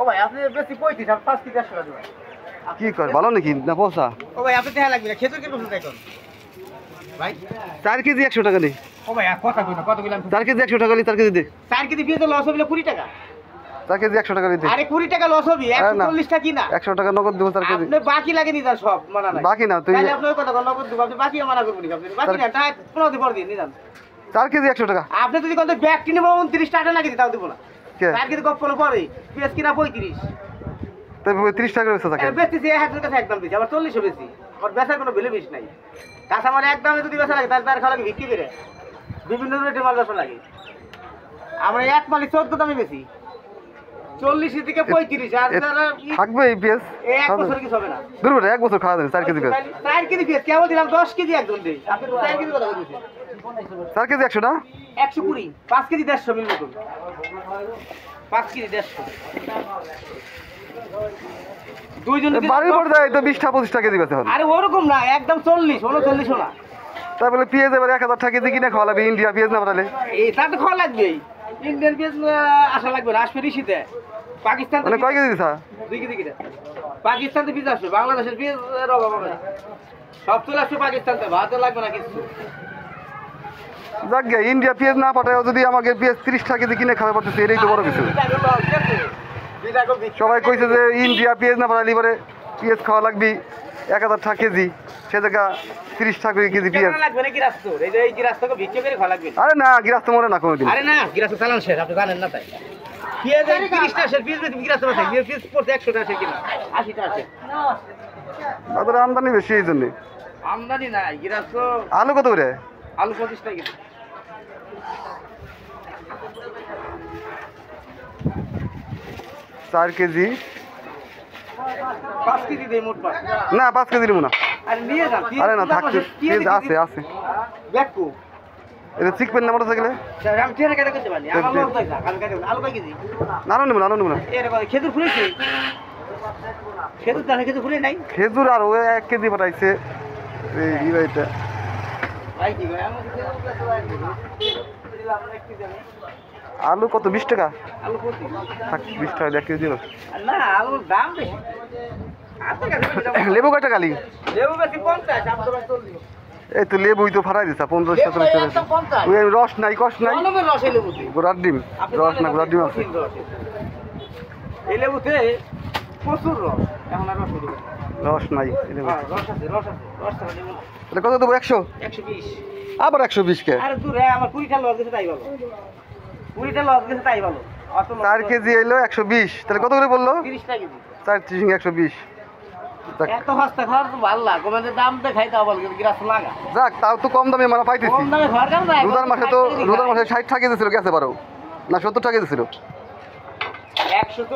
ও ভাই আপনি বেশি 35 আর 5 কেজি 100 টাকা দিবেন। কি কর ভালো নাকি না পয়সা? ও ভাই আপনি দেখা লাগবে না খেজুর কি বলছেন এখন ভাই 4 কেজি 100 টাকা নি। ও ভাই কথা কই না কত কইলাম 4 কেজি 100 টাকা নি 4 কেজি দে। 4 কেজি দিয়ে তো লস হবে 20 টাকা। 4 কেজি 100 টাকা দে। আরে 20 টাকা লস হবে 140 টাকা কি না 100 টাকা নগদ দেব 4 কেজি। আপনি বাকি লাগে নি দাও সব মানা নাই। বাকি না তুই তাহলে আপনি কথা বল নগদ দেব আপনি বাকি মানা করবেন না আপনি বাকি না টাকা 15 দিন পর দিন নিদান 4 কেজি 100 টাকা। আপনি যদি কোন ব্যাগ কিনে 29 টাকা লাগে তাও দেব না। কে 4 কেজি গপ পড়ে পরে পেঁয়াজ কিনা 35 তাই 30 টাকা বেচা থাকে। বেচতেছি 1000 টাকা একদম দিছি আবার 40 বেশি আর বেচার কোনো ভ্যালু বেশি নাই। কাঁচা মাল একদমে যদি বেচা লাগে তার খাওয়া লাগে বিক্রি করে বিভিন্ন রেটে মাল বেচা লাগে। আমরা এক মালি 14 দামে বেশি 40 থেকে 35 আর থাকবে এই পেঁয়াজ এক বছর কিছু হবে না। দুর্বল এক বছর খাওয়া যাবে 4 কেজি পেঁয়াজ। 4 কেজি পেঁয়াজ কেবল দিলাম 10 কেজি একদম দেই আপনি 4 কেজি কথা বলছেন 4 কেজি 100 না 120 5 কেজি 150 মিল মতন 5 কেজি 150 দুইজন বাড়ির পর দেয় তো 20 টাকা 25 টাকা কেজি বেচা হবে। আরে ওরকম না একদম 40 39 না তাই বলে পেঁয়াজ এবার 1000 টাকা কেজি কিনে খাওয়া লাগবে ইন্ডিয়া পেঁয়াজ না পাঠালে। এটা তো খাওয়া লাগবেই ইন্ডিয়ান পেঁয়াজ আসা লাগবে না আসবে ঋষিতে পাকিস্তান মানে কয় কেজি দিছা 2 কেজি কিনা পাকিস্তান থেকে পেঁয়াজ আসবে বাংলাদেশের পেঁয়াজ অভাব হবে না সব চলে আসবে পাকিস্তান থেকে ভাত লাগবে না কিছু। যাক গে ইন্ডিয়া পেঁয়াজ না পাঠায় যদি আমাকে পেঁয়াজ 30 টাকা কেজি কিনে খাওয়া পড়তেছে এটাই তো বড় কিছু। সবাই কইছে যে ইন্ডিয়া পেঁয়াজ না পাঠালে এবারে পেঁয়াজ খাওয়া লাগবে 1000 টাকা কেজি সে জায়গা 30 টাকা কেজি পেঁয়াজ লাগবে না গিরাস্ত এই যে এই গিরাস্তকে বিক্রি করে খাওয়া লাগবে। আরে না গিরাস্ত মরে না কোনোদিন। আরে না গিরাস্ত চালান শেষ আপনি জানেন না তাই পেঁয়াজ 30 টাকা শেষ পেঁয়াজ গিরাস্ত আছে পেঁয়াজ পড়তে 100 টাকা কিনা 80 টাকা আছে তাদের আমদানি বেশি এই জন্য। আমদানি নাই গিরাস্ত আলু কত করে? আলু 25 টাকা কেজি 4 কেজি 5 কেজি দেই মোট পাঁচ না 5 কেজি নিব না। আরে নিয়ে যান আরে না থাকতে পেঁয়াজ আছে আছে দেখো এটা চিকপেন না মোটরসাইকেলে আমি টেনে কেটে করতে পারি আমার লোক দেখ আমি কেটে আলু কয় কেজি আরো নিব না এর ভাই খেজুর ফুলেছে খেজুর জানে খেজুর ফুলে নাই খেজুর আর ও 1 কেজি পাঠাইছে এই ইবাইটা ভাই কি ভাই আমাকে খেজুর কাছে ভাই দিলাম এক কেজি আমি আলু কত 20 টাকা আলু কত থাক 20 টাকা 1 কেজি দিল। না আলুর দাম বেশি আপনার কাছে লেবু কয়টা গালি? লেবু বেশি 50 আমি তো ভাই 40 এই তো লেবুই তো ফারাই দিছা 15 17 টাকা। ওই রস নাই কষ নাই কলমের রস এই লেবুতে গোড়ার ডিম রস না গোড়ার ডিম আছে। এই লেবুতে প্রচুর রস এখন আর রস হইবে রস নাই এই লেবু। রস আছে রস ছাড়া লেবু না এটা কত দেবো 100 120 আবার 120 কে আরে দূর আমার 20টা লস গেছে তাই ভালো 20টা লস গেছে তাই ভালো অত 4 কেজি এলো 120 তাহলে কত করে বললো 30 টাকা কেজি 4 120। এত সস্তা খাওয়ার তো ভালো লাগে মানে দাম দেখাই দাও বল গ্রাস লাগা যাক তাও তো কম দামে আমরা পাইতেছি। কম দামে ঘর কাম না রোজার মাসে 60 টাকা দিছিল গেছে পারো না 70 টাকা দিছিল 100